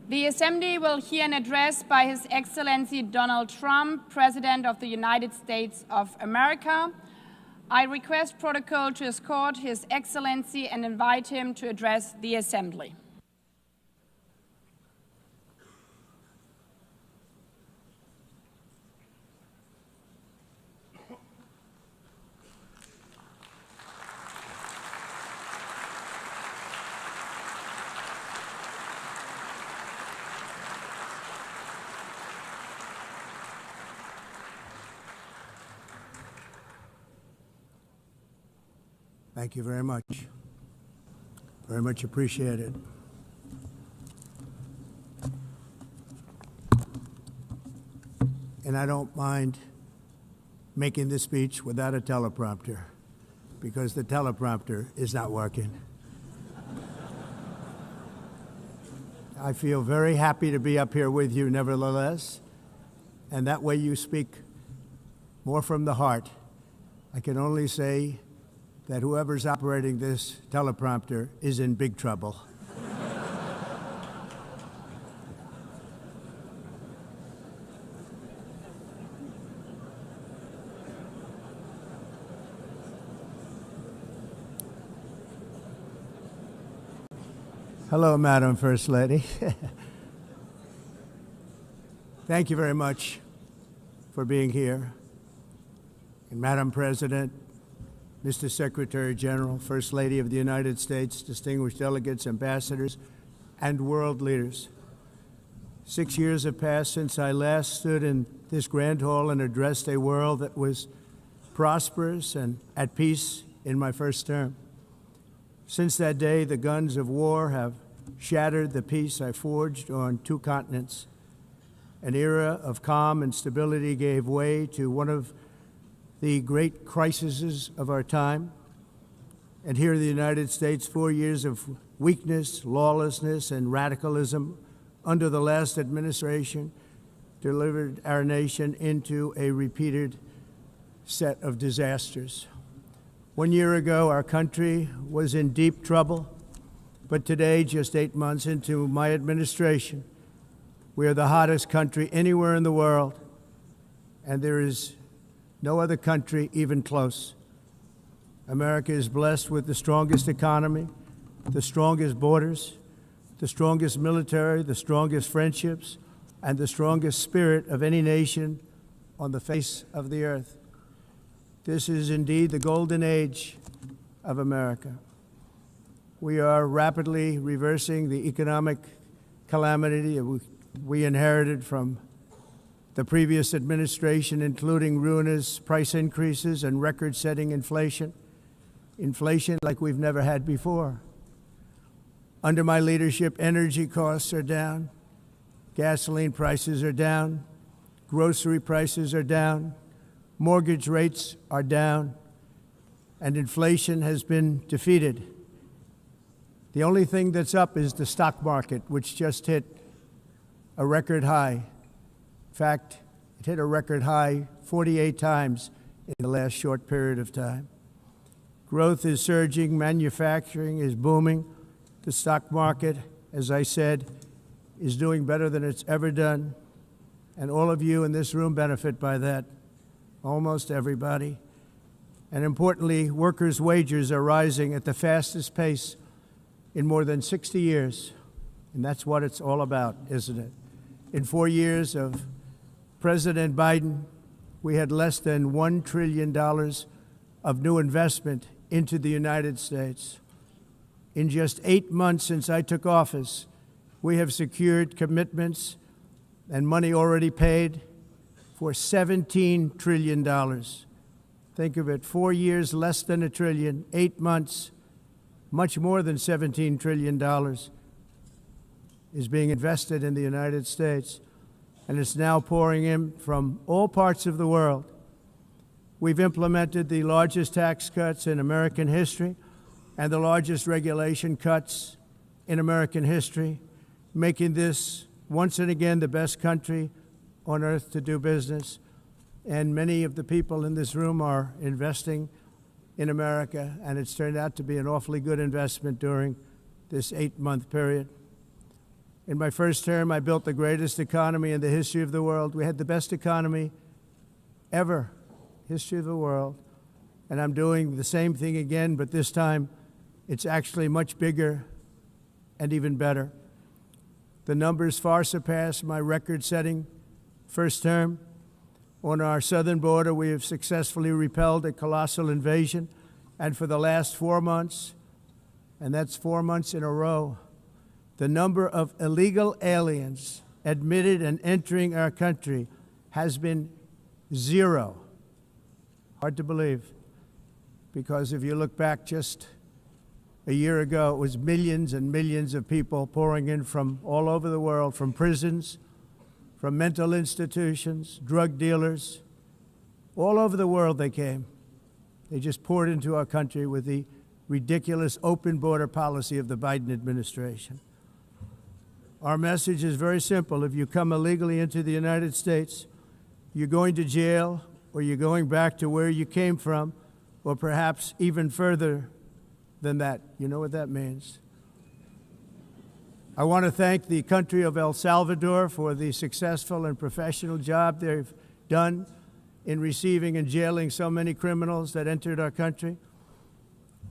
The Assembly will hear an address by His Excellency Donald Trump, President of the United States of America. I request protocol to escort His Excellency and invite him to address the Assembly. Thank you very much. Very much appreciated. And I don't mind making this speech without a teleprompter, because the teleprompter is not working. I feel very happy to be up here with you nevertheless, and that way you speak more from the heart. I can only say that whoever's operating this teleprompter is in big trouble. Hello, Madam First Lady. Thank you very much for being here. And Madam President, Mr. Secretary General, First Lady of the United States, distinguished delegates, ambassadors, and world leaders. 6 years have passed since I last stood in this grand hall and addressed a world that was prosperous and at peace in my first term. Since that day, the guns of war have shattered the peace I forged on 2 continents. An era of calm and stability gave way to one of the great crises of our time. And here in the United States, 4 years of weakness, lawlessness, and radicalism under the last administration delivered our nation into a repeated set of disasters. 1 year ago, our country was in deep trouble, but today, just 8 months into my administration, we are the hottest country anywhere in the world, and there is no other country even close. America is blessed with the strongest economy, the strongest borders, the strongest military, the strongest friendships, and the strongest spirit of any nation on the face of the earth. This is indeed the golden age of America. We are rapidly reversing the economic calamity we inherited from the previous administration, including ruinous price increases and record-setting inflation like we've never had before. Under my leadership, energy costs are down, gasoline prices are down, grocery prices are down, mortgage rates are down, and inflation has been defeated. The only thing that's up is the stock market, which just hit a record high. In fact, it hit a record high 48 times in the last short period of time. Growth is surging, manufacturing is booming. The stock market, as I said, is doing better than it's ever done. And all of you in this room benefit by that, almost everybody. And importantly, workers' wages are rising at the fastest pace in more than 60 years. And that's what it's all about, isn't it? In 4 years of President Biden, we had less than $1 trillion of new investment into the United States. In just 8 months since I took office, we have secured commitments and money already paid for $17 trillion. Think of it, 4 years, less than $1 trillion, 8 months, much more than $17 trillion is being invested in the United States. And it's now pouring in from all parts of the world. We've implemented the largest tax cuts in American history and the largest regulation cuts in American history, making this once and again the best country on earth to do business. And many of the people in this room are investing in America, and it's turned out to be an awfully good investment during this 8-month period. In my first term, I built the greatest economy in the history of the world. We had the best economy ever, history of the world. And I'm doing the same thing again, but this time it's actually much bigger and even better. The numbers far surpass my record-setting first term. On our southern border, we have successfully repelled a colossal invasion, and for the last 4 months, and that's 4 months in a row, the number of illegal aliens admitted and entering our country has been 0. Hard to believe, because if you look back just a year ago, it was millions and millions of people pouring in from all over the world, from prisons, from mental institutions, drug dealers. All over the world they came. They just poured into our country with the ridiculous open border policy of the Biden administration. Our message is very simple. If you come illegally into the United States, you're going to jail, or you're going back to where you came from, or perhaps even further than that. You know what that means. I want to thank the country of El Salvador for the successful and professional job they've done in receiving and jailing so many criminals that entered our country.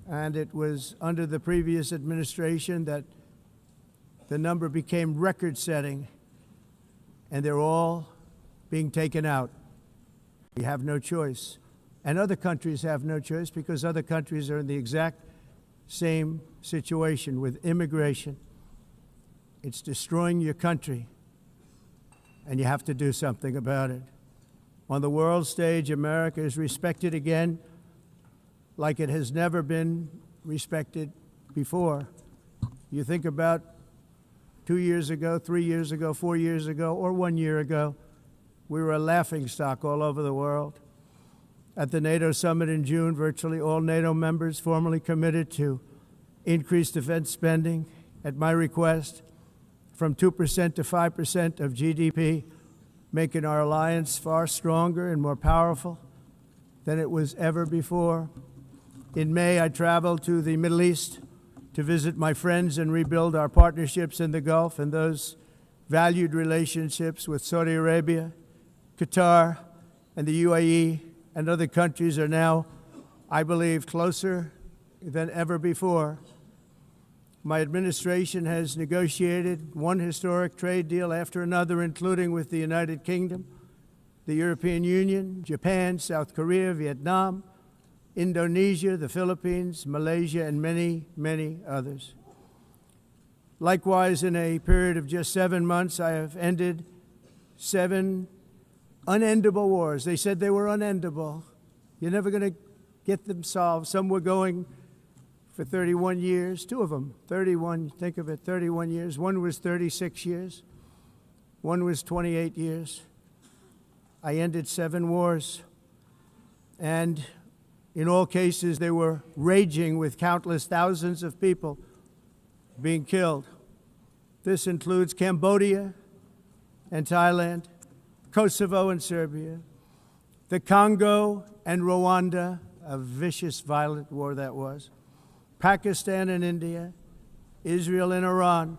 And it was under the previous administration that the number became record-setting, and they're all being taken out. We have no choice. And other countries have no choice, because other countries are in the exact same situation with immigration. It's destroying your country, and you have to do something about it. On the world stage, America is respected again like it has never been respected before. You think about 2 years ago, 3 years ago, 4 years ago, or 1 year ago, we were a laughingstock all over the world. At the NATO summit in June, virtually all NATO members formally committed to increase defense spending, at my request, from 2% to 5% of GDP, making our alliance far stronger and more powerful than it was ever before. In May, I traveled to the Middle East to visit my friends and rebuild our partnerships in the Gulf, and those valued relationships with Saudi Arabia, Qatar, and the UAE and other countries are now, I believe, closer than ever before. My administration has negotiated one historic trade deal after another, including with the United Kingdom, the European Union, Japan, South Korea, Vietnam, Indonesia, the Philippines, Malaysia, and many, many others. Likewise, in a period of just 7 months, I have ended 7 unendable wars. They said they were unendable. You're never going to get them solved. Some were going for 31 years, 2 of them, 31, think of it, 31 years. One was 36 years. One was 28 years. I ended 7 wars. And in all cases, they were raging with countless thousands of people being killed. This includes Cambodia and Thailand, Kosovo and Serbia, the Congo and Rwanda, a vicious, violent war that was, Pakistan and India, Israel and Iran,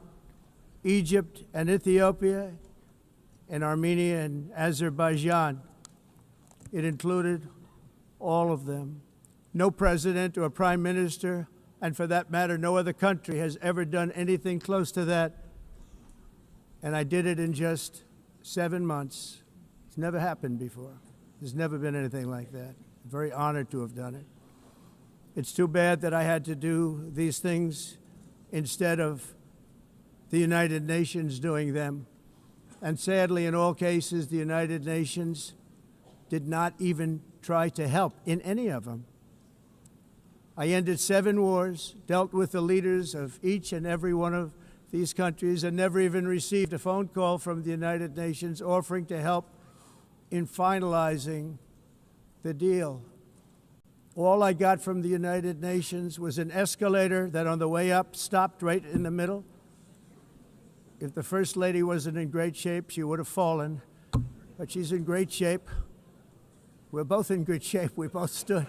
Egypt and Ethiopia, and Armenia and Azerbaijan. It included all of them. No president or prime minister, and for that matter, no other country has ever done anything close to that. And I did it in just 7 months. It's never happened before. There's never been anything like that. I'm very honored to have done it. It's too bad that I had to do these things instead of the United Nations doing them. And sadly, in all cases, the United Nations did not even try to help in any of them. I ended 7 wars, dealt with the leaders of each and every one of these countries, and never even received a phone call from the United Nations offering to help in finalizing the deal. All I got from the United Nations was an escalator that on the way up stopped right in the middle. If the First Lady wasn't in great shape, she would have fallen, but she's in great shape. We're both in good shape. We both stood.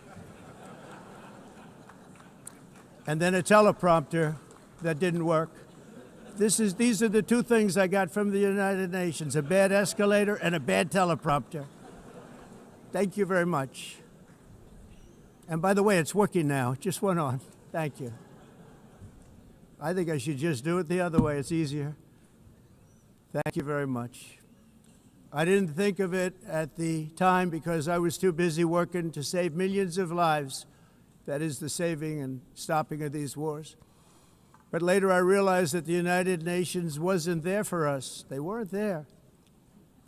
And then a teleprompter that didn't work. These are the two things I got from the United Nations, a bad escalator and a bad teleprompter. Thank you very much. And by the way, it's working now. It just went on. Thank you. I think I should just do it the other way. It's easier. Thank you very much. I didn't think of it at the time because I was too busy working to save millions of lives. That is the saving and stopping of these wars. But later I realized that the United Nations wasn't there for us. They weren't there.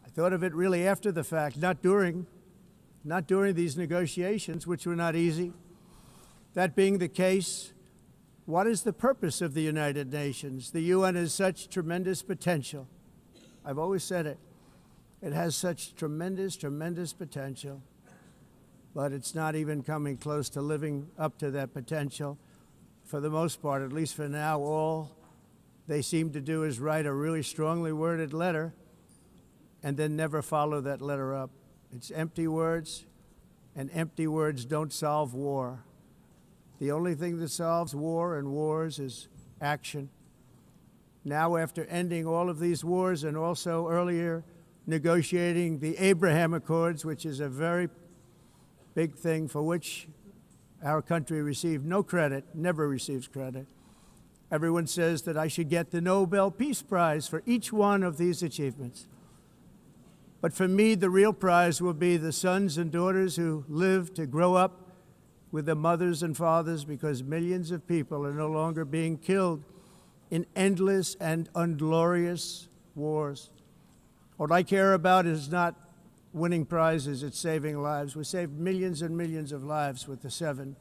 I thought of it really after the fact, not during these negotiations, which were not easy. That being the case, what is the purpose of the United Nations? The UN has such tremendous potential. I've always said it. It has such tremendous, tremendous potential, but it's not even coming close to living up to that potential. For the most part, at least for now, all they seem to do is write a really strongly worded letter and then never follow that letter up. It's empty words, and empty words don't solve war. The only thing that solves war and wars is action. Now, after ending all of these wars and also earlier negotiating the Abraham Accords, which is a very big thing for which our country received no credit, never receives credit. Everyone says that I should get the Nobel Peace Prize for each one of these achievements. But for me, the real prize will be the sons and daughters who live to grow up with the mothers and fathers, because millions of people are no longer being killed in endless and unglorious wars. What I care about is not winning prizes, it's saving lives. We saved millions and millions of lives with the 7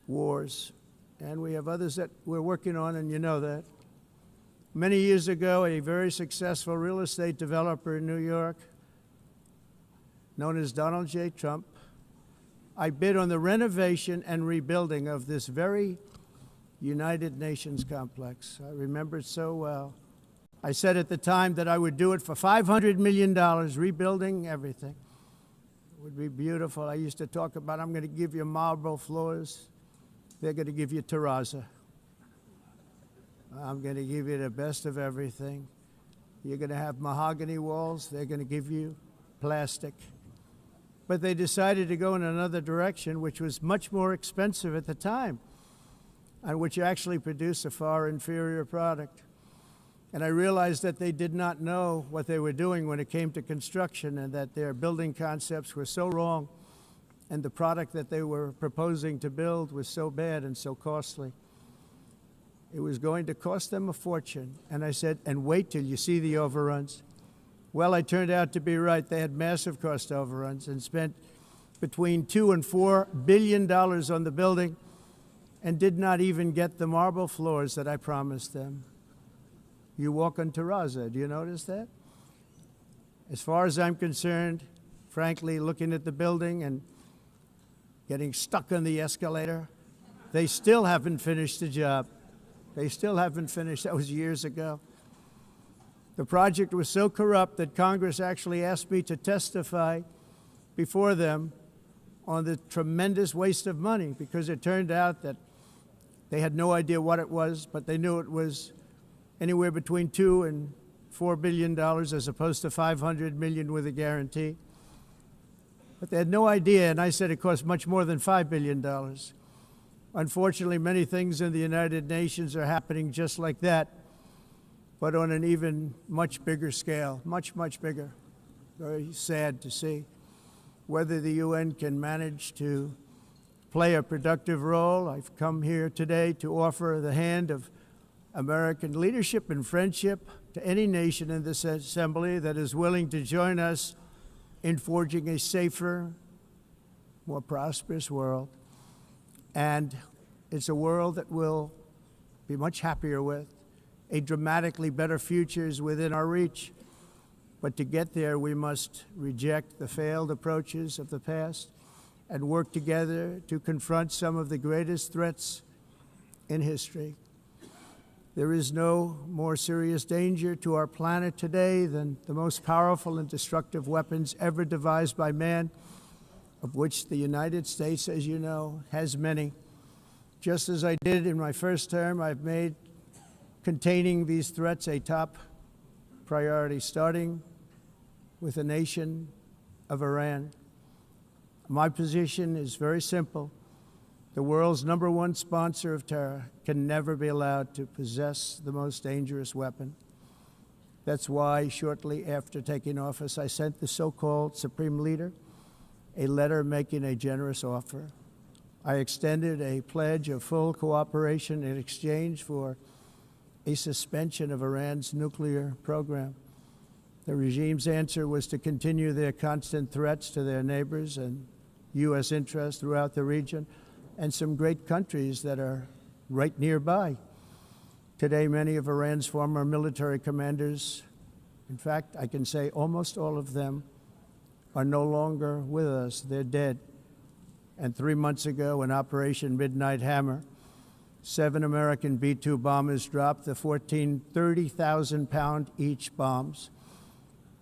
wars. And we have others that we're working on, and you know that. Many years ago, a very successful real estate developer in New York, known as Donald J. Trump, I bid on the renovation and rebuilding of this very United Nations complex. I remember it so well. I said at the time that I would do it for $500 million, rebuilding everything. It would be beautiful. I used to talk about, I'm going to give you marble floors. They're going to give you terrazzo. I'm going to give you the best of everything. You're going to have mahogany walls. They're going to give you plastic. But they decided to go in another direction, which was much more expensive at the time, and which actually produced a far inferior product. And I realized that they did not know what they were doing when it came to construction, and that their building concepts were so wrong, and the product that they were proposing to build was so bad and so costly. It was going to cost them a fortune. And I said, and wait till you see the overruns. Well, I turned out to be right. They had massive cost overruns and spent between $2 and $4 billion on the building and did not even get the marble floors that I promised them. You walk on terrazzo. Do you notice that? As far as I'm concerned, frankly, looking at the building and getting stuck on the escalator, they still haven't finished the job. They still haven't finished. That was years ago. The project was so corrupt that Congress actually asked me to testify before them on the tremendous waste of money, because it turned out that they had no idea what it was, but they knew it was anywhere between $2 and $4 billion as opposed to $500 million with a guarantee. But they had no idea, and I said it cost much more than $5 billion. Unfortunately, many things in the United Nations are happening just like that, but on an even much bigger scale, much, much bigger. Very sad to see. Whether the UN can manage to play a productive role, I've come here today to offer the hand of American leadership and friendship to any nation in this assembly that is willing to join us in forging a safer, more prosperous world. And it's a world that we'll be much happier with. A dramatically better future is within our reach. But to get there, we must reject the failed approaches of the past and work together to confront some of the greatest threats in history. There is no more serious danger to our planet today than the most powerful and destructive weapons ever devised by man, of which the United States, as you know, has many. Just as I did in my first term, I've made containing these threats a top priority, starting with the nation of Iran. My position is very simple. The world's #1 sponsor of terror can never be allowed to possess the most dangerous weapon. That's why, shortly after taking office, I sent the so-called Supreme Leader a letter making a generous offer. I extended a pledge of full cooperation in exchange for a suspension of Iran's nuclear program. The regime's answer was to continue their constant threats to their neighbors and U.S. interests throughout the region and some great countries that are right nearby. Today, many of Iran's former military commanders, in fact, I can say almost all of them, are no longer with us. They're dead. And 3 months ago, in Operation Midnight Hammer, 7 American B-2 bombers dropped the 14 30,000-pound each bombs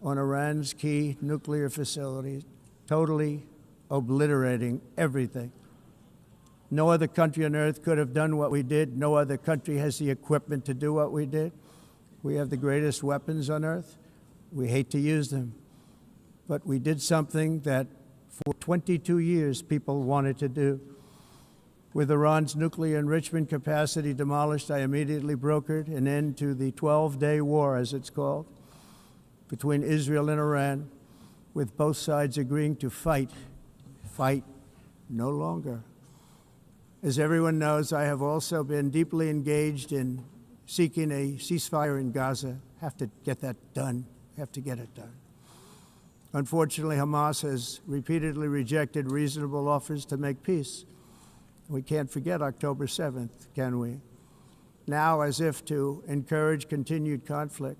on Iran's key nuclear facilities, totally obliterating everything. No other country on earth could have done what we did. No other country has the equipment to do what we did. We have the greatest weapons on earth. We hate to use them. But we did something that for 22 years people wanted to do. With Iran's nuclear enrichment capacity demolished, I immediately brokered an end to the 12-day war, as it's called, between Israel and Iran, with both sides agreeing to fight no longer. As everyone knows, I have also been deeply engaged in seeking a ceasefire in Gaza. Have to get that done. Have to get it done. Unfortunately, Hamas has repeatedly rejected reasonable offers to make peace. We can't forget October 7th, can we? Now, as if to encourage continued conflict,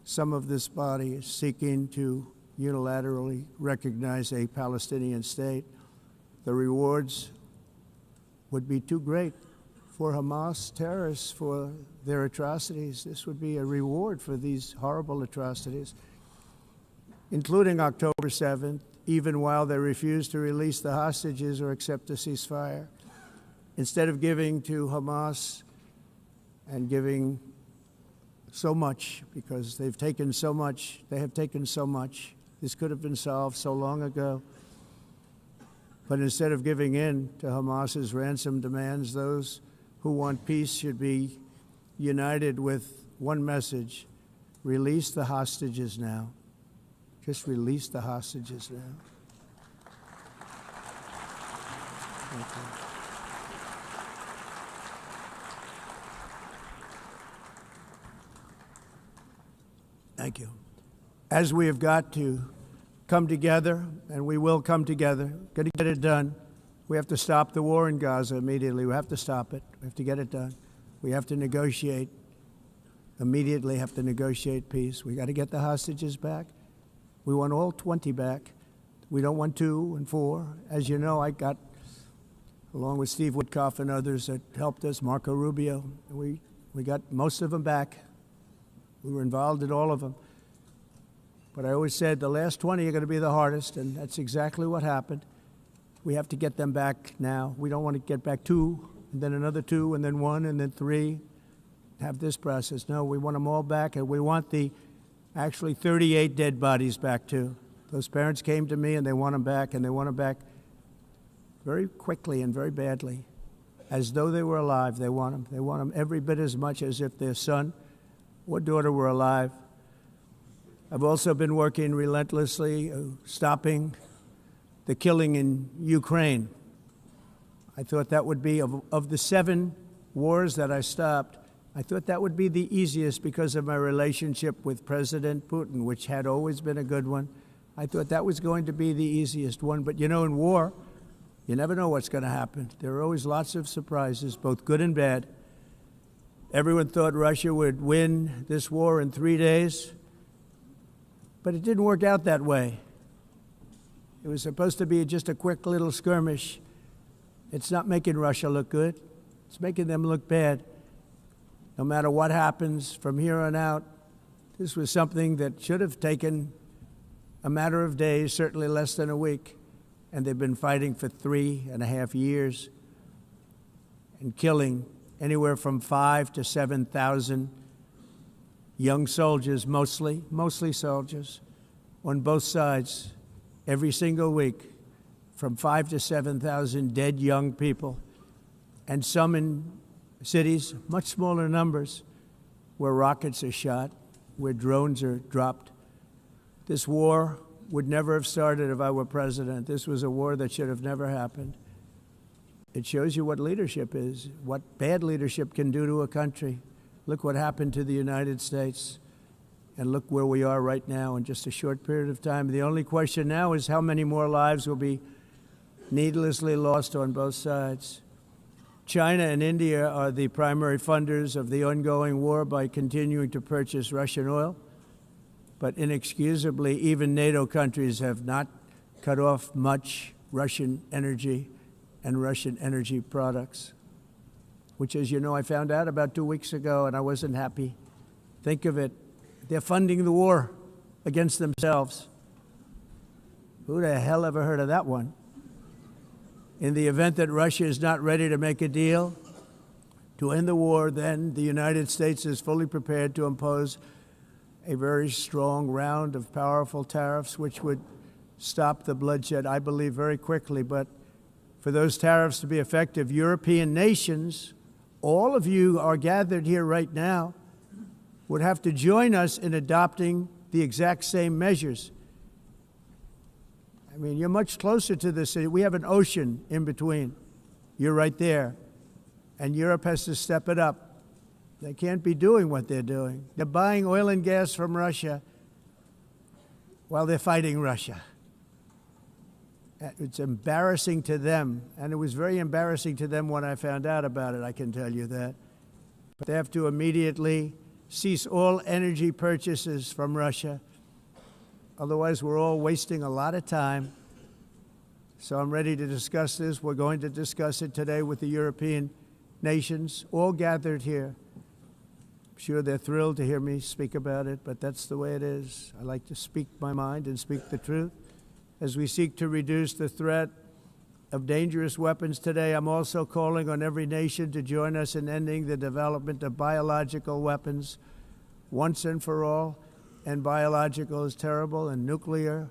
some of this body is seeking to unilaterally recognize a Palestinian state. The rewards would be too great for Hamas terrorists for their atrocities. This would be a reward for these horrible atrocities, including October 7th, even while they refuse to release the hostages or accept a ceasefire. Instead of giving to Hamas and giving so much, because they've taken so much, they have taken so much. This could have been solved so long ago. But instead of giving in to Hamas's ransom demands, those who want peace should be united with one message: release the hostages now. Just release the hostages now. Thank you. Thank you. As we have got to come together, and we will come together, got to get it done. We have to stop the war in Gaza immediately. We have to stop it. We have to get it done. We have to negotiate, immediately have to negotiate peace. We got to get the hostages back. We want all 20 back. We don't want 2 and 4. As you know, I got, along with Steve Witkoff and others that helped us, Marco Rubio, we got most of them back. We were involved in all of them. But I always said the last 20 are going to be the hardest, and that's exactly what happened. We have to get them back now. We don't want to get back 2, and then another 2, and then 1, and then 3. Have this process. No, we want them all back, and we want the actually 38 dead bodies back too. Those parents came to me, and they want them back, and they want them back very quickly and very badly. As though they were alive, they want them. They want them every bit as much as if their son or daughter were alive. I've also been working relentlessly, stopping the killing in Ukraine. I thought that would be, of the 7 wars that I stopped, I thought that would be the easiest because of my relationship with President Putin, which had always been a good one. I thought that was going to be the easiest one. But you know, in war, you never know what's going to happen. There are always lots of surprises, both good and bad. Everyone thought Russia would win this war in 3 days, but it didn't work out that way. It was supposed to be just a quick little skirmish. It's not making Russia look good. It's making them look bad. No matter what happens from here on out, this was something that should have taken a matter of days, certainly less than a week, and they've been fighting for 3.5 years and killing anywhere from 5,000 to 7,000 young soldiers, mostly soldiers, on both sides, every single week, from 5,000 to 7,000 dead young people, and some in cities, much smaller numbers, where rockets are shot, where drones are dropped. This war would never have started if I were president. This was a war that should have never happened. It shows you what leadership is, what bad leadership can do to a country. Look what happened to the United States, and look where we are right now in just a short period of time. The only question now is how many more lives will be needlessly lost on both sides. China and India are the primary funders of the ongoing war by continuing to purchase Russian oil. But inexcusably, even NATO countries have not cut off much Russian energy and Russian energy products, which, as you know, I found out about 2 weeks ago, and I wasn't happy. Think of it. They're funding the war against themselves. Who the hell ever heard of that one? In the event that Russia is not ready to make a deal to end the war, then the United States is fully prepared to impose a very strong round of powerful tariffs, which would stop the bloodshed, I believe, very quickly. But for those tariffs to be effective, European nations, all of you are gathered here right now, would have to join us in adopting the exact same measures. I mean, you're much closer to this. We have an ocean in between. You're right there. And Europe has to step it up. They can't be doing what they're doing. They're buying oil and gas from Russia while they're fighting Russia. It's embarrassing to them, and it was very embarrassing to them when I found out about it, I can tell you that. But they have to immediately cease all energy purchases from Russia. Otherwise, we're all wasting a lot of time. So I'm ready to discuss this. We're going to discuss it today with the European nations, all gathered here. I'm sure they're thrilled to hear me speak about it, but that's the way it is. I like to speak my mind and speak the truth. As we seek to reduce the threat of dangerous weapons today, I'm also calling on every nation to join us in ending the development of biological weapons once and for all. And biological is terrible, and nuclear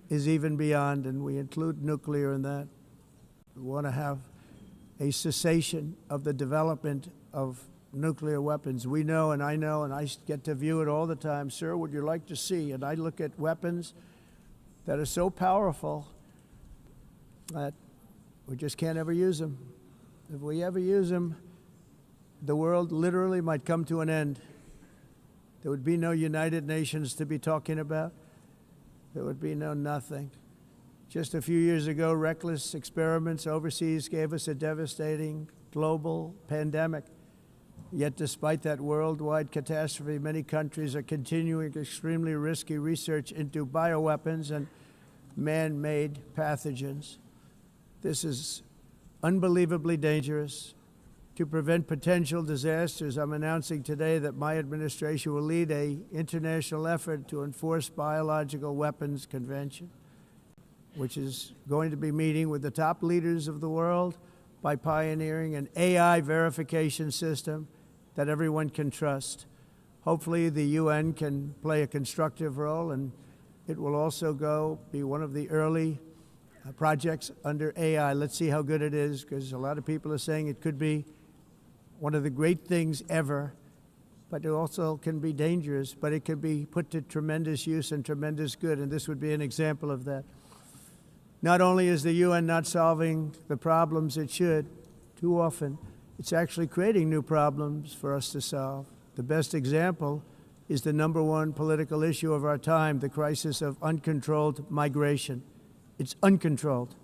is even beyond, and we include nuclear in that. We want to have a cessation of the development of nuclear weapons. We know, and I get to view it all the time. Sir, would you like to see? And I look at weapons that are so powerful that we just can't ever use them. If we ever use them, the world literally might come to an end. There would be no United Nations to be talking about. There would be no nothing. Just a few years ago, reckless experiments overseas gave us a devastating global pandemic. Yet despite that worldwide catastrophe, many countries are continuing extremely risky research into bioweapons and man-made pathogens. This is unbelievably dangerous. To prevent potential disasters, I'm announcing today that my administration will lead an international effort to enforce biological weapons convention, which is going to be meeting with the top leaders of the world by pioneering an AI verification system that everyone can trust. Hopefully the UN can play a constructive role, and it will also be one of the early projects under AI. Let's see how good it is, because a lot of people are saying it could be one of the great things ever, but it also can be dangerous, but it can be put to tremendous use and tremendous good, and this would be an example of that. Not only is the UN not solving the problems it should, too often, it's actually creating new problems for us to solve. The best example is the #1 political issue of our time, the crisis of uncontrolled migration. It's uncontrolled.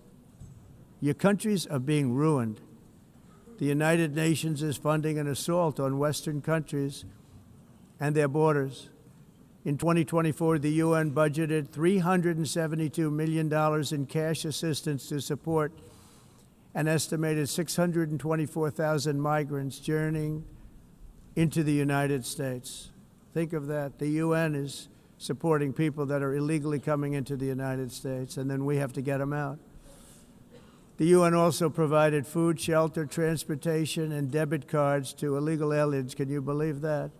Your countries are being ruined. The United Nations is funding an assault on Western countries and their borders. In 2024, the UN budgeted $372 million in cash assistance to support an estimated 624,000 migrants journeying into the United States. Think of that. The UN is supporting people that are illegally coming into the United States, and then we have to get them out. The UN also provided food, shelter, transportation, and debit cards to illegal aliens. Can you believe that?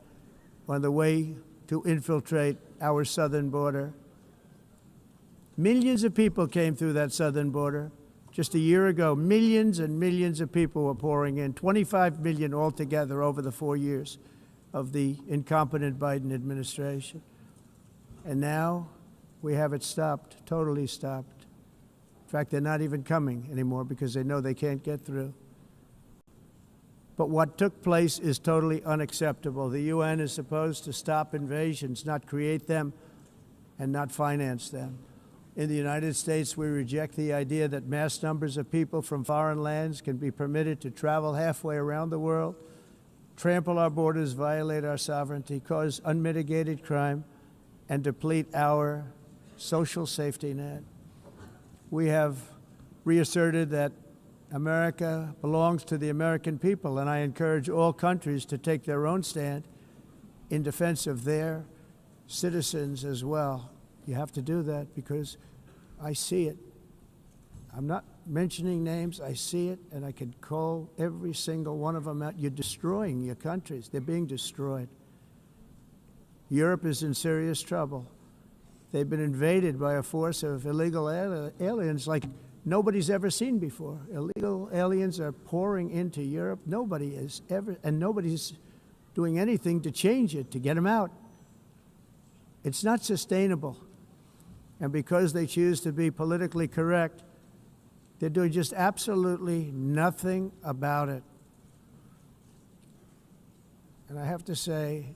On the way to infiltrate our southern border. Millions of people came through that southern border. Just a year ago, millions and millions of people were pouring in, 25 million altogether over the 4 years of the incompetent Biden administration. And now we have it stopped, totally stopped. In fact, they're not even coming anymore because they know they can't get through. But what took place is totally unacceptable. The UN is supposed to stop invasions, not create them and not finance them. In the United States, we reject the idea that mass numbers of people from foreign lands can be permitted to travel halfway around the world, trample our borders, violate our sovereignty, cause unmitigated crime, and deplete our social safety net. We have reasserted that America belongs to the American people, and I encourage all countries to take their own stand in defense of their citizens as well. You have to do that because I see it. I'm not mentioning names. I see it, and I could call every single one of them out. You're destroying your countries. They're being destroyed. Europe is in serious trouble. They've been invaded by a force of illegal aliens like nobody's ever seen before. Illegal aliens are pouring into Europe. Nobody is ever, and nobody's doing anything to change it, to get them out. It's not sustainable. And because they choose to be politically correct, they're doing just absolutely nothing about it. And I have to say,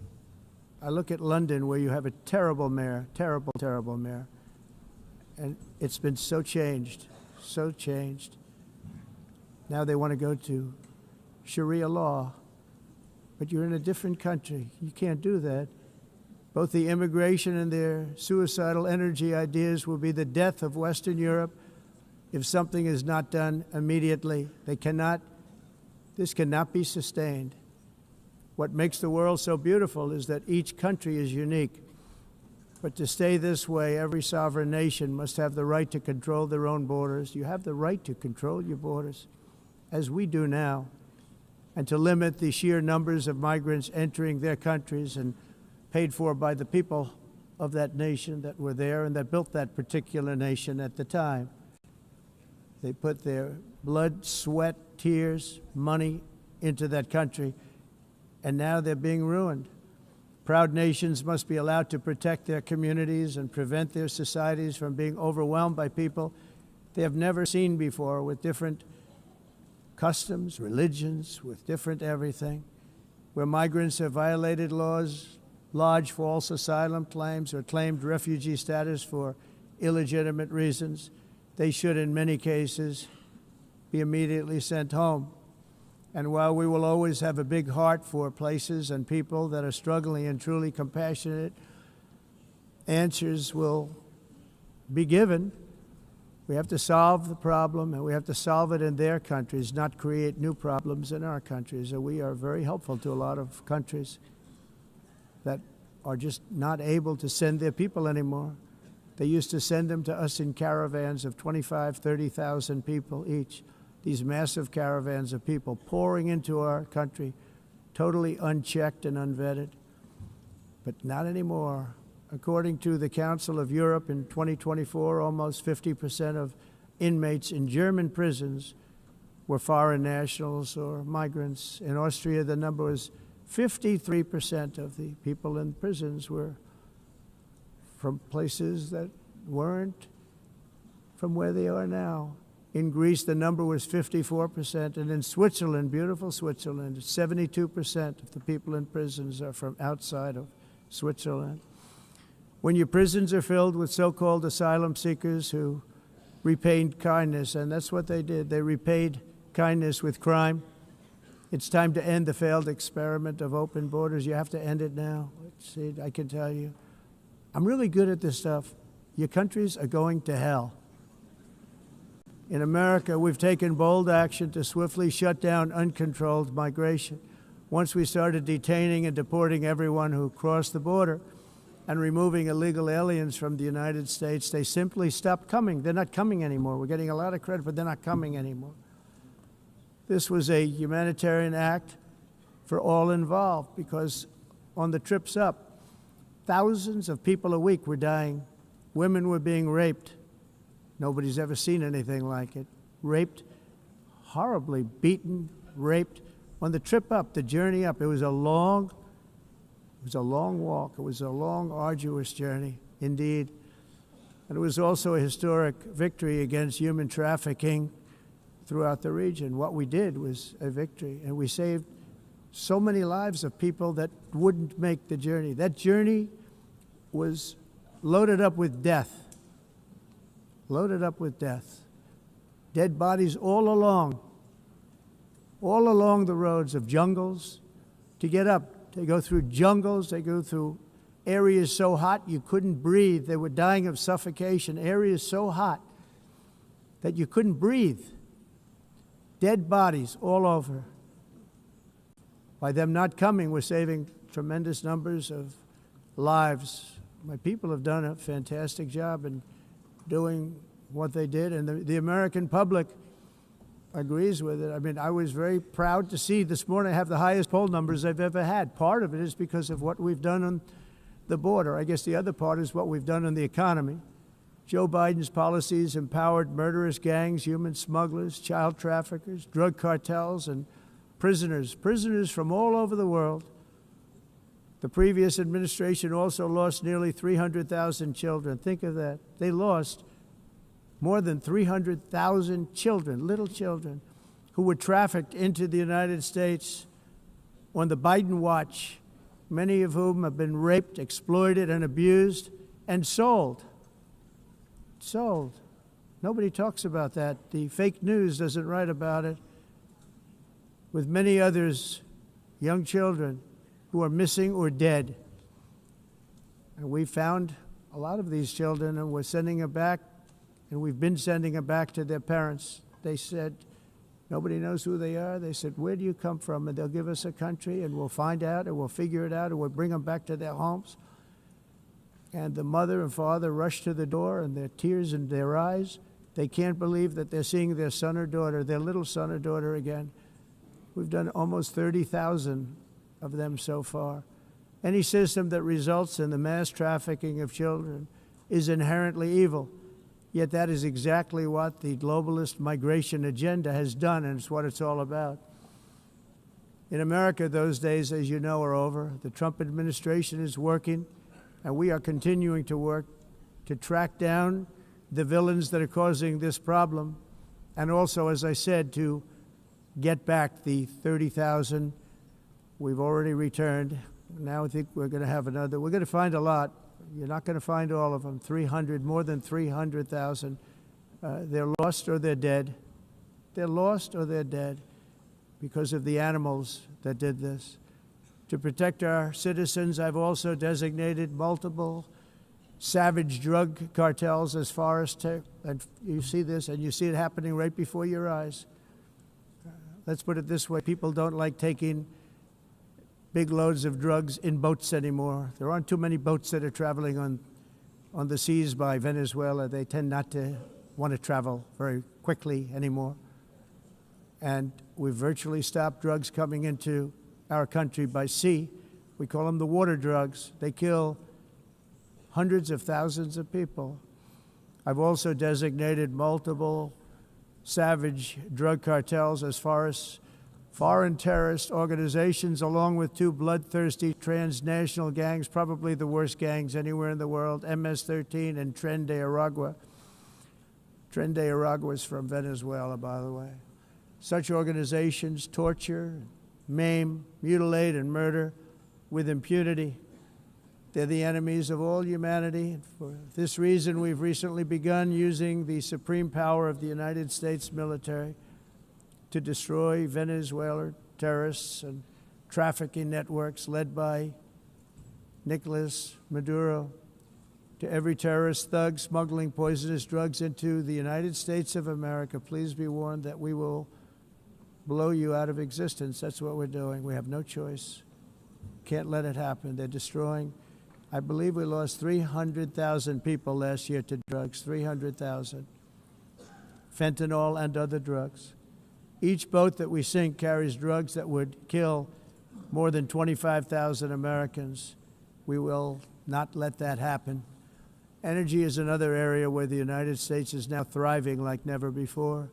I look at London, where you have a terrible mayor, terrible, terrible mayor, and it's been so changed, so changed. Now they want to go to Sharia law, but you're in a different country. You can't do that. Both the immigration and their suicidal energy ideas will be the death of Western Europe if something is not done immediately. This cannot be sustained. What makes the world so beautiful is that each country is unique. But to stay this way, every sovereign nation must have the right to control their own borders. You have the right to control your borders, as we do now, and to limit the sheer numbers of migrants entering their countries and paid for by the people of that nation that were there and that built that particular nation at the time. They put their blood, sweat, tears, money into that country, and now they're being ruined. Proud nations must be allowed to protect their communities and prevent their societies from being overwhelmed by people they have never seen before, with different customs, religions, with different everything. Where migrants have violated laws, lodged false asylum claims, or claimed refugee status for illegitimate reasons, they should, in many cases, be immediately sent home. And while we will always have a big heart for places and people that are struggling and truly compassionate, answers will be given. We have to solve the problem, and we have to solve it in their countries, not create new problems in our countries. And we are very helpful to a lot of countries that are just not able to send their people anymore. They used to send them to us in caravans of 25,000, 30,000 people each. These massive caravans of people pouring into our country, totally unchecked and unvetted. But not anymore. According to the Council of Europe, in 2024, almost 50% of inmates in German prisons were foreign nationals or migrants. In Austria, the number was 53% of the people in prisons were from places that weren't from where they are now. In Greece, the number was 54%, and in Switzerland, beautiful Switzerland, 72% of the people in prisons are from outside of Switzerland. When your prisons are filled with so-called asylum seekers who repaid kindness, and that's what they did, they repaid kindness with crime. It's time to end the failed experiment of open borders. You have to end it now. See, I can tell you. I'm really good at this stuff. Your countries are going to hell. In America, we've taken bold action to swiftly shut down uncontrolled migration. Once we started detaining and deporting everyone who crossed the border, and removing illegal aliens from the United States, they simply stopped coming. They're not coming anymore. We're getting a lot of credit, but they're not coming anymore. This was a humanitarian act for all involved, because on the trips up, thousands of people a week were dying. Women were being raped. Nobody's ever seen anything like it. Raped, horribly beaten, raped. On the trip up, the journey up, it was a long walk. It was a long, arduous journey, indeed. And it was also a historic victory against human trafficking throughout the region. What we did was a victory, and we saved so many lives of people that wouldn't make the journey. That journey was loaded up with death. Loaded up with death. Dead bodies all along the roads of jungles to get up. They go through jungles, they go through areas so hot you couldn't breathe. They were dying of suffocation, areas so hot that you couldn't breathe. Dead bodies all over. By them not coming, we're saving tremendous numbers of lives. My people have done a fantastic job in doing what they did, and the American public agrees with it. I mean, I was very proud to see this morning I have the highest poll numbers I've ever had. Part of it is because of what we've done on the border. I guess the other part is what we've done on the economy. Joe Biden's policies empowered murderous gangs, human smugglers, child traffickers, drug cartels, and prisoners from all over the world. The previous administration also lost nearly 300,000 children. Think of that. They lost more than 300,000 children, little children, who were trafficked into the United States on the Biden watch, many of whom have been raped, exploited, and abused, and sold. Sold. Nobody talks about that. The fake news doesn't write about it. With many others, young children who are missing or dead. And we found a lot of these children, and we're sending them back. And we've been sending them back to their parents. They said, nobody knows who they are. They said, where do you come from? And they'll give us a country, and we'll find out, and we'll figure it out, and we'll bring them back to their homes. And the mother and father rush to the door, and their tears in their eyes. They can't believe that they're seeing their son or daughter, their little son or daughter again. We've done almost 30,000 of them so far. Any system that results in the mass trafficking of children is inherently evil. Yet that is exactly what the globalist migration agenda has done, and it's what it's all about. In America, those days, as you know, are over. The Trump administration is working, and we are continuing to work to track down the villains that are causing this problem, and also, as I said, to get back the 30,000 we've already returned. Now I think we're going to have another. We're going to find a lot. You're not going to find all of them. 300, more than 300,000. They're lost or they're dead. They're lost or they're dead because of the animals that did this. To protect our citizens, I've also designated multiple savage drug cartels as far as and you see this, and you see it happening right before your eyes. Let's put it this way. People don't like taking big loads of drugs in boats anymore. There aren't too many boats that are traveling on the seas by Venezuela. They tend not to want to travel very quickly anymore. And we've virtually stopped drugs coming into our country by sea. We call them the water drugs. They kill hundreds of thousands of people. I've also designated multiple savage drug cartels as far as foreign terrorist organizations, along with two bloodthirsty transnational gangs, probably the worst gangs anywhere in the world, MS-13 and Tren de Aragua. Tren de Aragua is from Venezuela, by the way. Such organizations torture, maim, mutilate, and murder with impunity. They're the enemies of all humanity. For this reason, we've recently begun using the supreme power of the United States military to destroy Venezuelan terrorists and trafficking networks led by Nicolas Maduro. To every terrorist thug smuggling poisonous drugs into the United States of America, please be warned that we will blow you out of existence. That's what we're doing. We have no choice. Can't let it happen. They're destroying I believe we lost 300,000 people last year to drugs, 300,000. Fentanyl and other drugs. Each boat that we sink carries drugs that would kill more than 25,000 Americans. We will not let that happen. Energy is another area where the United States is now thriving like never before.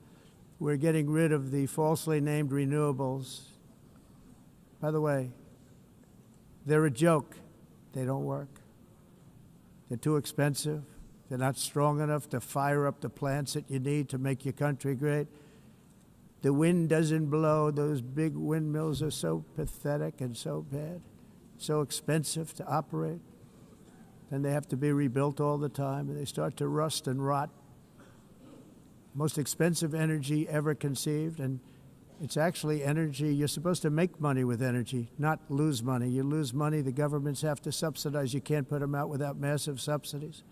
We're getting rid of the falsely named renewables. By the way, they're a joke. They don't work. They're too expensive. They're not strong enough to fire up the plants that you need to make your country great. The wind doesn't blow. Those big windmills are so pathetic and so bad, so expensive to operate. Then they have to be rebuilt all the time, and they start to rust and rot. Most expensive energy ever conceived, and it's actually energy. You're supposed to make money with energy, not lose money. You lose money, the governments have to subsidize. You can't put them out without massive subsidies.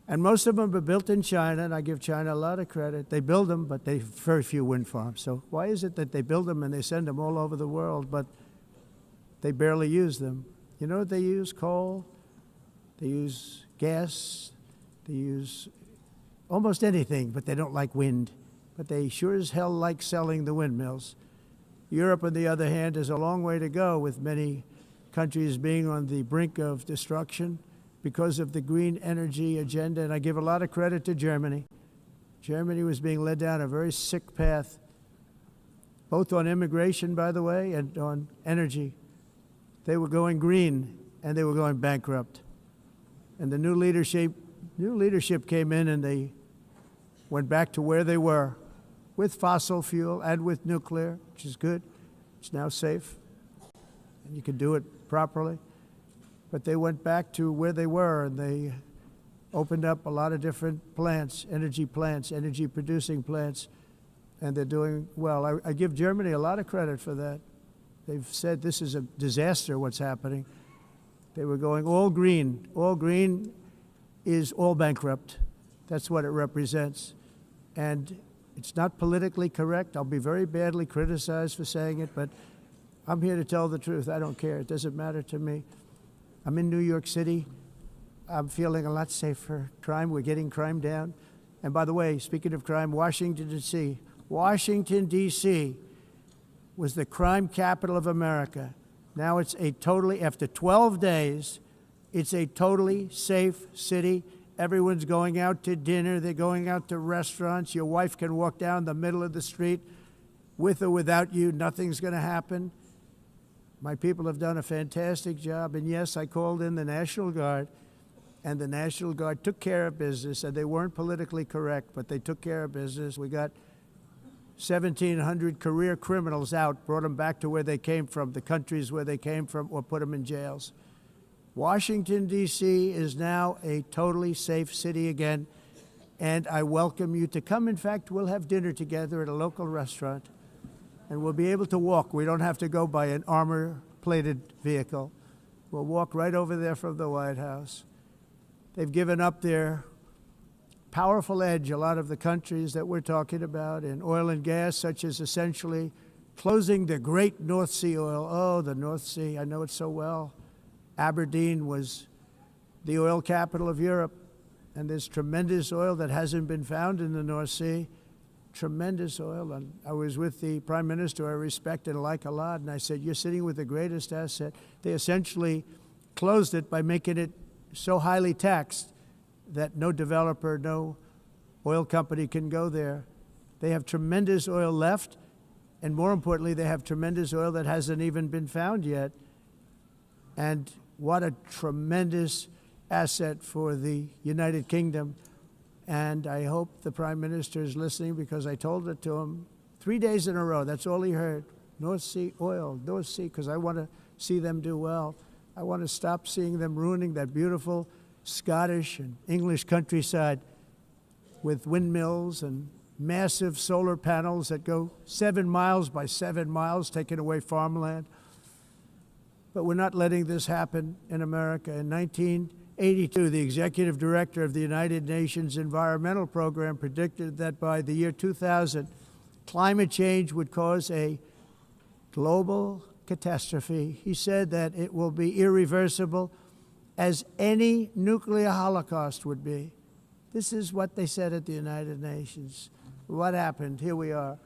And most of them are built in China, and I give China a lot of credit. They build them, but they have very few wind farms. So why is it that they build them and they send them all over the world, but they barely use them? You know what they use? Coal. They use gas. They use almost anything, but they don't like wind. But they sure as hell like selling the windmills. Europe, on the other hand, has a long way to go, with many countries being on the brink of destruction because of the green energy agenda. And I give a lot of credit to Germany. Germany was being led down a very sick path, both on immigration, by the way, and on energy. They were going green, and they were going bankrupt. And the new leadership came in, and they went back to where they were, with fossil fuel and with nuclear, which is good. It's now safe, and you can do it properly. But they went back to where they were, and they opened up a lot of different plants, energy-producing plants, and they're doing well. I give Germany a lot of credit for that. They've said this is a disaster, what's happening. They were going all green. All green is all bankrupt. That's what it represents. And it's not politically correct. I'll be very badly criticized for saying it, but I'm here to tell the truth. I don't care. It doesn't matter to me. I'm in New York City. I'm feeling a lot safer. Crime, we're getting crime down. And by the way, speaking of crime, Washington, D.C. Washington, D.C. was the crime capital of America. Now it's after 12 days, it's a totally safe city. Everyone's going out to dinner. They're going out to restaurants. Your wife can walk down the middle of the street with or without you. Nothing's going to happen. My people have done a fantastic job. And yes, I called in the National Guard, and the National Guard took care of business, and they weren't politically correct, but they took care of business. We got 1,700 career criminals out, brought them back to where they came from, the countries where they came from, or put them in jails. Washington, D.C. is now a totally safe city again, and I welcome you to come. In fact, we'll have dinner together at a local restaurant, and we'll be able to walk. We don't have to go by an armor-plated vehicle. We'll walk right over there from the White House. They've given up their powerful edge, a lot of the countries that we're talking about, in oil and gas, such as essentially closing the great North Sea oil. Oh, the North Sea, I know it so well. Aberdeen was the oil capital of Europe, and there's tremendous oil that hasn't been found in the North Sea, tremendous oil. And I was with the Prime Minister I respect and like a lot, and I said, you're sitting with the greatest asset. They essentially closed it by making it so highly taxed that no developer, no oil company can go there. They have tremendous oil left, and more importantly, they have tremendous oil that hasn't even been found yet. And what a tremendous asset for the United Kingdom. And I hope the Prime Minister is listening, because I told it to him 3 days in a row. That's all he heard. North Sea oil, North Sea, because I want to see them do well. I want to stop seeing them ruining that beautiful Scottish and English countryside with windmills and massive solar panels that go 7 miles by 7 miles, taking away farmland. But we're not letting this happen in America. In 1982, the executive director of the United Nations Environmental Program predicted that by the year 2000, climate change would cause a global catastrophe. He said that it will be irreversible, as any nuclear holocaust would be. This is what they said at the United Nations. What happened? Here we are.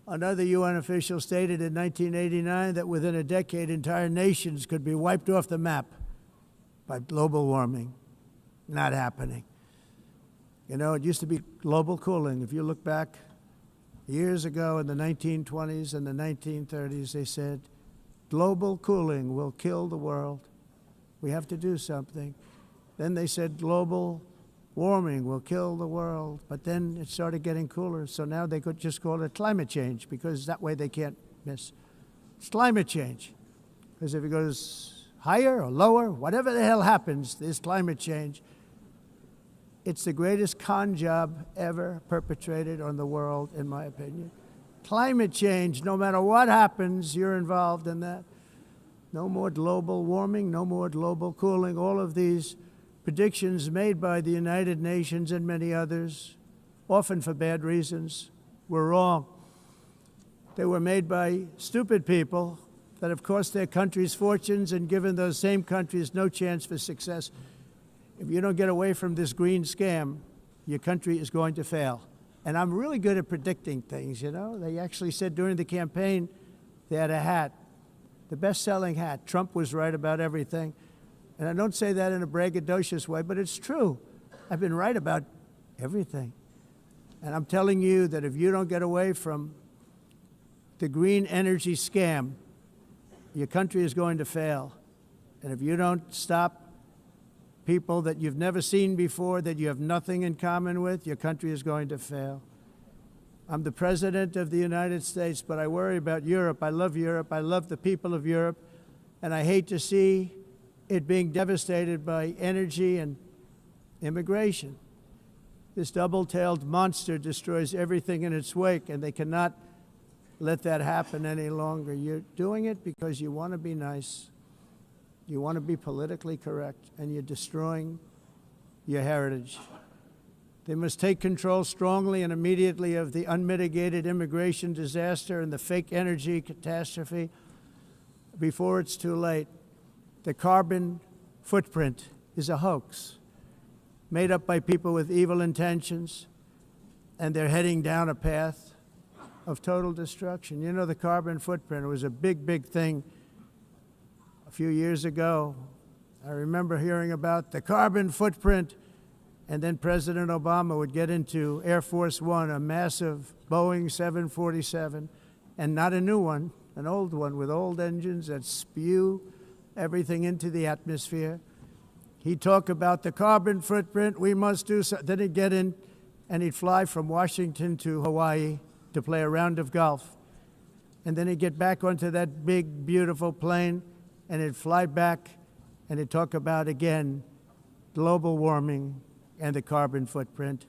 Another UN official stated in 1989 that within a decade, entire nations could be wiped off the map by global warming. Not happening. You know, it used to be global cooling. If you look back years ago in the 1920s and the 1930s, they said, global cooling will kill the world. We have to do something. Then they said global warming will kill the world. But then it started getting cooler, so now they could just call it climate change, because that way they can't miss. It's climate change. Because if it goes higher or lower, whatever the hell happens, there's climate change. It's the greatest con job ever perpetrated on the world, in my opinion. Climate change, no matter what happens, you're involved in that. No more global warming, no more global cooling. All of these predictions made by the United Nations and many others, often for bad reasons, were wrong. They were made by stupid people that have cost their countries fortunes and given those same countries no chance for success. If you don't get away from this green scam, your country is going to fail. And I'm really good at predicting things, you know. They actually said during the campaign they had a hat, the best-selling hat. Trump was right about everything. And I don't say that in a braggadocious way, but it's true. I've been right about everything. And I'm telling you that if you don't get away from the green energy scam, your country is going to fail. And if you don't stop people that you've never seen before, that you have nothing in common with, your country is going to fail. I'm the President of the United States, but I worry about Europe. I love Europe. I love the people of Europe. And I hate to see it being devastated by energy and immigration. This double-tailed monster destroys everything in its wake, and they cannot let that happen any longer. You're doing it because you want to be nice. You want to be politically correct, and you're destroying your heritage. They must take control strongly and immediately of the unmitigated immigration disaster and the fake energy catastrophe before it's too late. The carbon footprint is a hoax made up by people with evil intentions, and they're heading down a path of total destruction. You know, the carbon footprint was a big, big thing a few years ago. I remember hearing about the carbon footprint, and then President Obama would get into Air Force One, a massive Boeing 747, and not a new one, an old one with old engines that spew everything into the atmosphere. He'd talk about the carbon footprint, we must do so. Then he'd get in and he'd fly from Washington to Hawaii to play a round of golf. And then he'd get back onto that big, beautiful plane and he'd fly back and he'd talk about, again, global warming and the carbon footprint.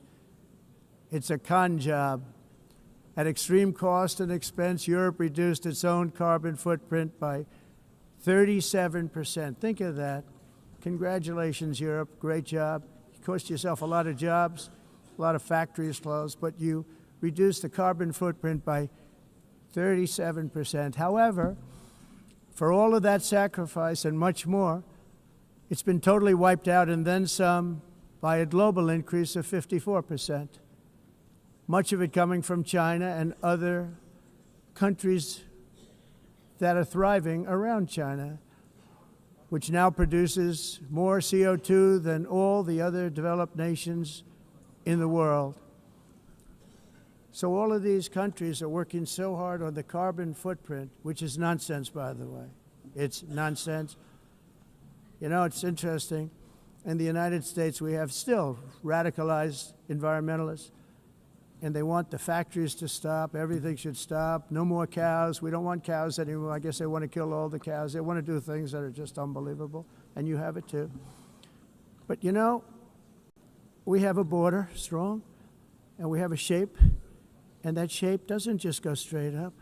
It's a con job. At extreme cost and expense, Europe reduced its own carbon footprint by 37%. Think of that. Congratulations, Europe. Great job. You cost yourself a lot of jobs, a lot of factories closed, but you reduced the carbon footprint by 37%. However, for all of that sacrifice and much more, it's been totally wiped out and then some by a global increase of 54%. Much of it coming from China and other countries that are thriving around China, which now produces more CO2 than all the other developed nations in the world. So all of these countries are working so hard on the carbon footprint, which is nonsense, by the way. It's nonsense. You know, it's interesting. In the United States, we have still radicalized environmentalists, and they want the factories to stop. Everything should stop. No more cows. We don't want cows anymore. I guess they want to kill all the cows. They want to do things that are just unbelievable, and you have it too. But you know, we have a border, strong, and we have a shape, and that shape doesn't just go straight up.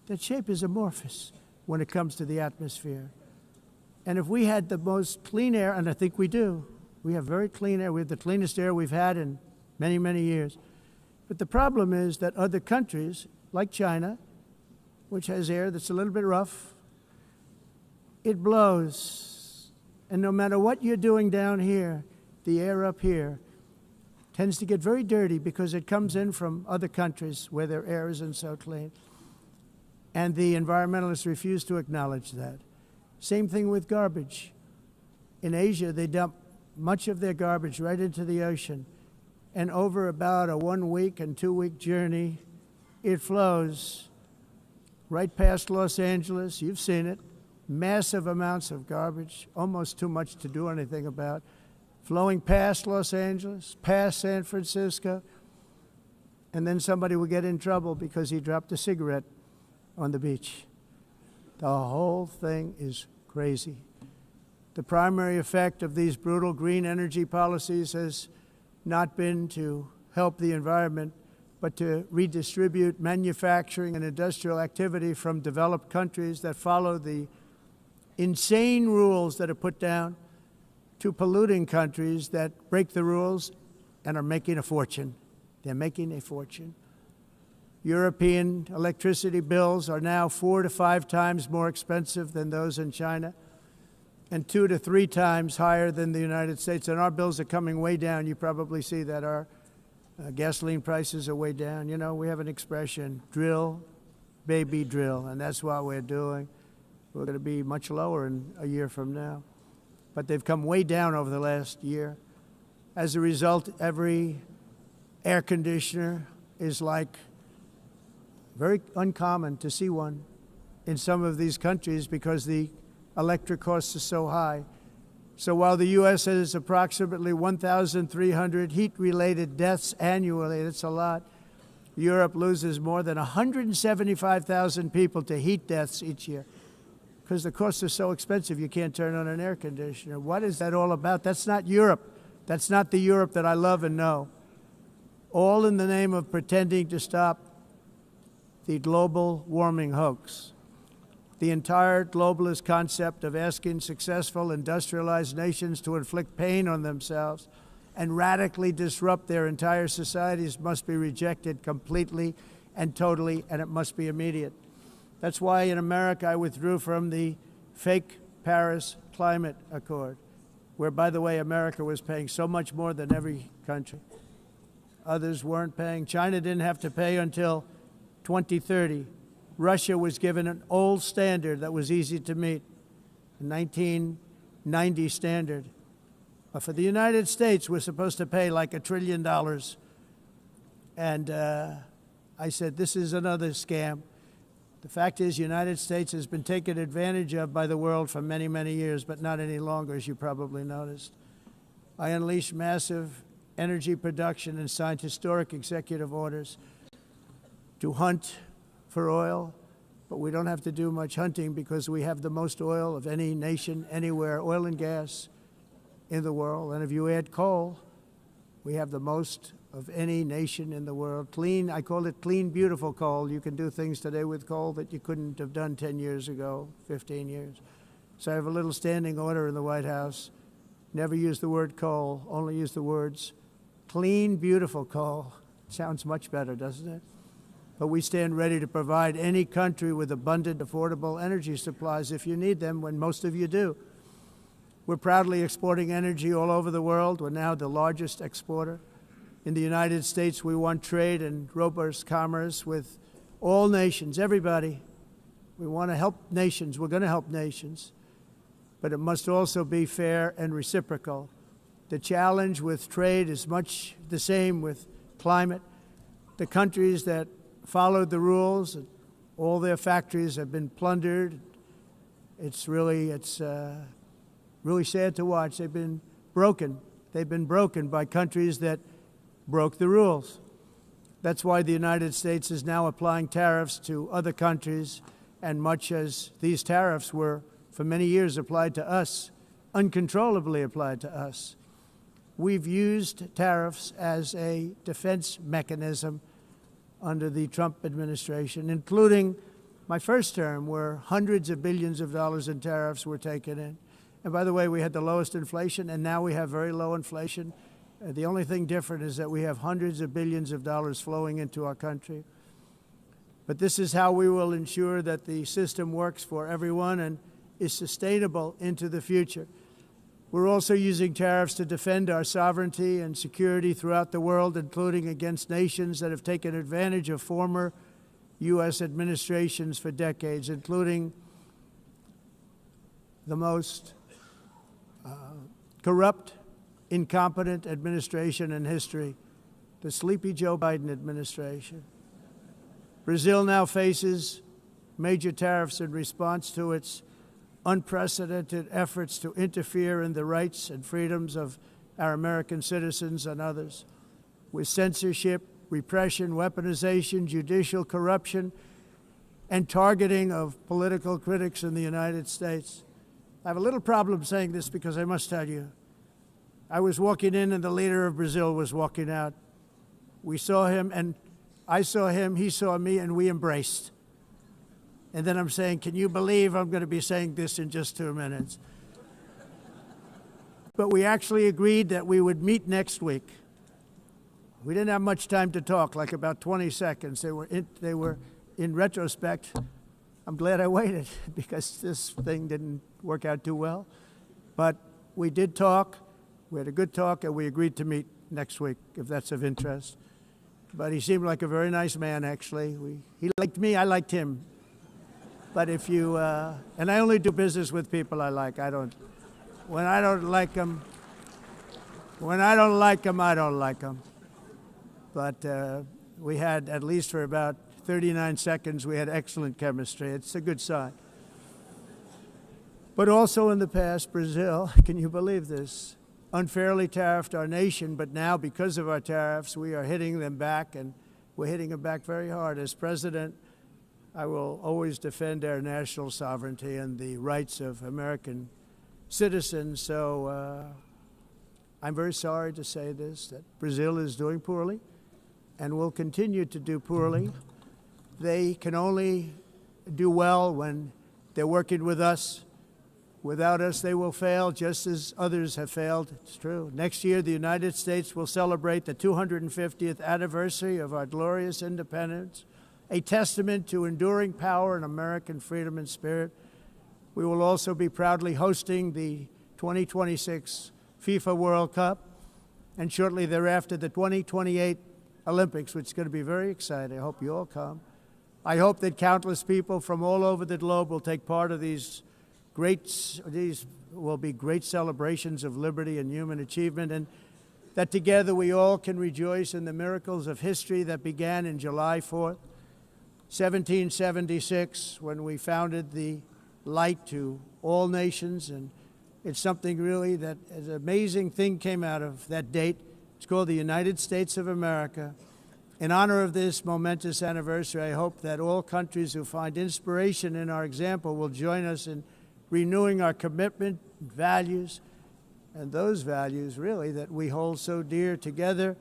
That shape is amorphous when it comes to the atmosphere. And if we had the most clean air, and I think we do, we have very clean air. We have the cleanest air we've had in many, many years. But the problem is that other countries, like China, which has air that's a little bit rough, it blows And no matter what you're doing down here, the air up here tends to get very dirty because it comes in from other countries where their air isn't so clean. And the environmentalists refuse to acknowledge that. Same thing with garbage. In Asia, they dump much of their garbage right into the ocean. And over about a 1 week and 2 week journey, it flows right past Los Angeles. You've seen it. Massive amounts of garbage, almost too much to do anything about, flowing past Los Angeles, past San Francisco, and then somebody will get in trouble because he dropped a cigarette on the beach. The whole thing is crazy. The primary effect of these brutal green energy policies has not been to help the environment, but to redistribute manufacturing and industrial activity from developed countries that follow the insane rules that are put down to polluting countries that break the rules and are making a fortune. They're making a fortune. European electricity bills are now 4 to 5 times more expensive than those in China and 2 to 3 times higher than the United States. And our bills are coming way down. You probably see that our gasoline prices are way down. You know, we have an expression, drill, baby, drill, and that's what we're doing. We're going to be much lower in a year from now. But they've come way down over the last year. As a result, every air conditioner is like very uncommon to see one in some of these countries because the electric costs are so high. So while the U.S. has approximately 1,300 heat-related deaths annually, that's a lot, Europe loses more than 175,000 people to heat deaths each year because the costs are so expensive you can't turn on an air conditioner. What is that all about? That's not Europe. That's not the Europe that I love and know. All in the name of pretending to stop the global warming hoax. The entire globalist concept of asking successful industrialized nations to inflict pain on themselves and radically disrupt their entire societies must be rejected completely and totally, and it must be immediate. That's why in America I withdrew from the fake Paris Climate Accord, where, by the way, America was paying so much more than every country. Others weren't paying. China didn't have to pay until 2030. Russia was given an old standard that was easy to meet, a 1990 standard. But for the United States, we're supposed to pay like $1 trillion. And I said, this is another scam. The fact is, the United States has been taken advantage of by the world for many, many years, but not any longer, as you probably noticed. I unleashed massive energy production and signed historic executive orders to hunt for oil, but we don't have to do much hunting because we have the most oil of any nation anywhere, oil and gas in the world. And if you add coal, we have the most of any nation in the world. Clean, I call it clean, beautiful coal. You can do things today with coal that you couldn't have done 10 years ago, 15 years. So I have a little standing order in the White House. Never use the word coal, only use the words clean, beautiful coal. Sounds much better, doesn't it? But we stand ready to provide any country with abundant, affordable energy supplies if you need them, when most of you do. We're proudly exporting energy all over the world. We're now the largest exporter. In the United States, we want trade and robust commerce with all nations, everybody. We want to help nations. We're going to help nations. But it must also be fair and reciprocal. The challenge with trade is much the same with climate. The countries that followed the rules, all their factories have been plundered. It's really sad to watch. They've been broken. They've been broken by countries that broke the rules. That's why the United States is now applying tariffs to other countries, and much as these tariffs were for many years applied to us, uncontrollably applied to us. We've used tariffs as a defense mechanism under the Trump administration, including my first term, where hundreds of billions of dollars in tariffs were taken in. And by the way, we had the lowest inflation, and now we have very low inflation. The only thing different is that we have hundreds of billions of dollars flowing into our country. But this is how we will ensure that the system works for everyone and is sustainable into the future. We're also using tariffs to defend our sovereignty and security throughout the world, including against nations that have taken advantage of former U.S. administrations for decades, including the most corrupt, incompetent administration in history, the sleepy Joe Biden administration. Brazil now faces major tariffs in response to its unprecedented efforts to interfere in the rights and freedoms of our American citizens and others, with censorship, repression, weaponization, judicial corruption, and targeting of political critics in the United States. I have a little problem saying this because I must tell you, I was walking in and the leader of Brazil was walking out. We saw him and I saw him, he saw me, and we embraced. And then I'm saying, can you believe I'm going to be saying this in just 2 minutes? But we actually agreed that we would meet next week. We didn't have much time to talk, like about 20 seconds. They were in retrospect, I'm glad I waited because this thing didn't work out too well. But we did talk. We had a good talk, and we agreed to meet next week, if that's of interest. But he seemed like a very nice man, actually. He liked me, I liked him. But if you, and I only do business with people I like. When I don't like them, I don't like them. But we had, at least for about 39 seconds, we had excellent chemistry. It's a good sign. But also in the past, Brazil, can you believe this, unfairly tariffed our nation, but now because of our tariffs, we are hitting them back, and we're hitting them back very hard. As president, I will always defend our national sovereignty and the rights of American citizens. So I'm very sorry to say this, that Brazil is doing poorly and will continue to do poorly. They can only do well when they're working with us. Without us, they will fail, just as others have failed. It's true. Next year, the United States will celebrate the 250th anniversary of our glorious independence, a testament to enduring power and American freedom and spirit. We will also be proudly hosting the 2026 FIFA World Cup, and shortly thereafter, the 2028 Olympics, which is going to be very exciting. I hope you all come. I hope that countless people from all over the globe will take part of these will be great celebrations of liberty and human achievement, and that together we all can rejoice in the miracles of history that began in July 4th, 1776, when we founded the light to all nations. And it's something really that an amazing thing came out of that date. It's called the United States of America. In honor of this momentous anniversary, I hope that all countries who find inspiration in our example will join us in renewing our commitment, values, and those values, really, that we hold so dear together.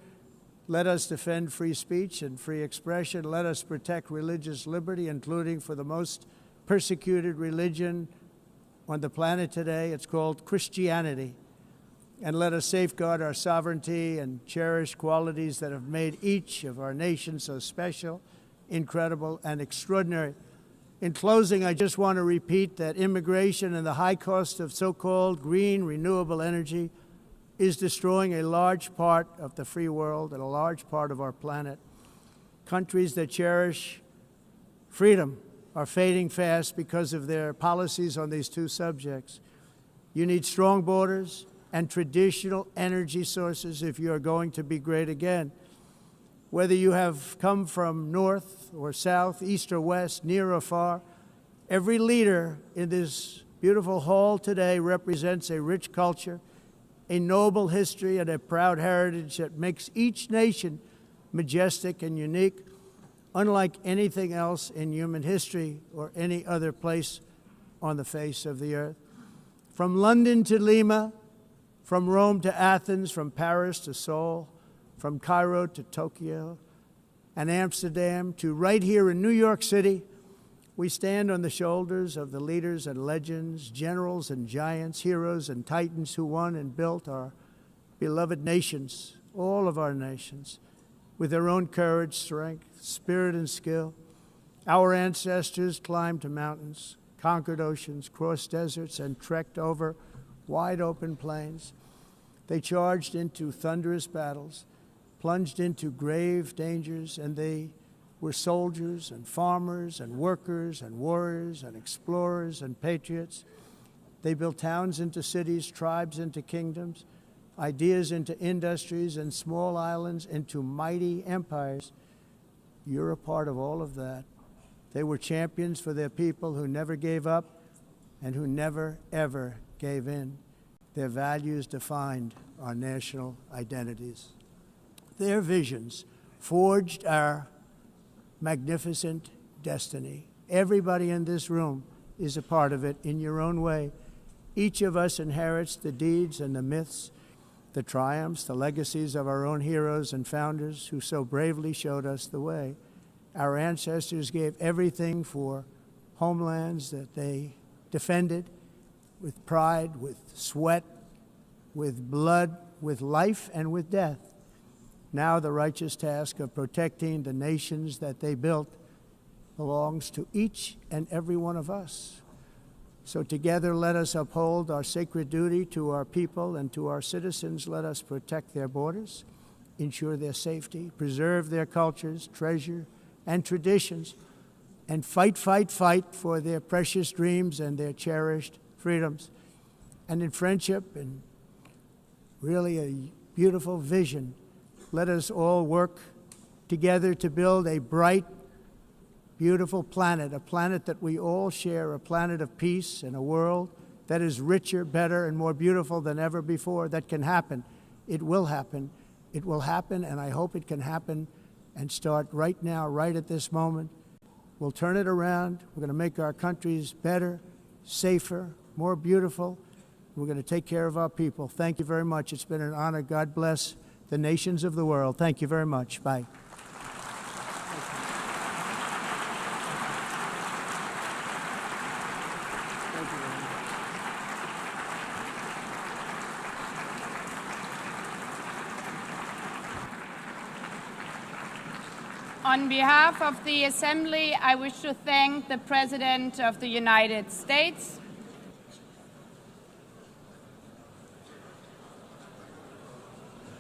Let us defend free speech and free expression. Let us protect religious liberty, including for the most persecuted religion on the planet today. It's called Christianity. And let us safeguard our sovereignty and cherish qualities that have made each of our nations so special, incredible, and extraordinary. In closing, I just want to repeat that immigration and the high cost of so-called green renewable energy is destroying a large part of the free world and a large part of our planet. Countries that cherish freedom are fading fast because of their policies on these two subjects. You need strong borders and traditional energy sources if you are going to be great again. Whether you have come from north or south, east or west, near or far, every leader in this beautiful hall today represents a rich culture, a noble history, and a proud heritage that makes each nation majestic and unique, unlike anything else in human history or any other place on the face of the earth. From London to Lima, from Rome to Athens, from Paris to Seoul, from Cairo to Tokyo and Amsterdam to right here in New York City, we stand on the shoulders of the leaders and legends, generals and giants, heroes and titans who won and built our beloved nations, all of our nations, with their own courage, strength, spirit, and skill. Our ancestors climbed mountains, conquered oceans, crossed deserts, and trekked over wide open plains. They charged into thunderous battles, plunged into grave dangers, and they were soldiers and farmers and workers and warriors and explorers and patriots. They built towns into cities, tribes into kingdoms, ideas into industries, and small islands into mighty empires. You're a part of all of that. They were champions for their people who never gave up and who never, ever gave in. Their values defined our national identities. Their visions forged our magnificent destiny. Everybody in this room is a part of it in your own way. Each of us inherits the deeds and the myths, the triumphs, the legacies of our own heroes and founders who so bravely showed us the way. Our ancestors gave everything for homelands that they defended with pride, with sweat, with blood, with life, and with death. Now the righteous task of protecting the nations that they built belongs to each and every one of us. So together let us uphold our sacred duty to our people and to our citizens. Let us protect their borders, ensure their safety, preserve their cultures, treasure, and traditions, and fight, fight, fight for their precious dreams and their cherished freedoms. And in friendship and really a beautiful vision, let us all work together to build a bright, beautiful planet, a planet that we all share, a planet of peace and a world that is richer, better, and more beautiful than ever before. That can happen. It will happen. It will happen, and I hope it can happen and start right now, right at this moment. We'll turn it around. We're going to make our countries better, safer, more beautiful. We're going to take care of our people. Thank you very much. It's been an honor. God bless the nations of the world. Thank you very much. Bye. On behalf of the Assembly, I wish to thank the President of the United States,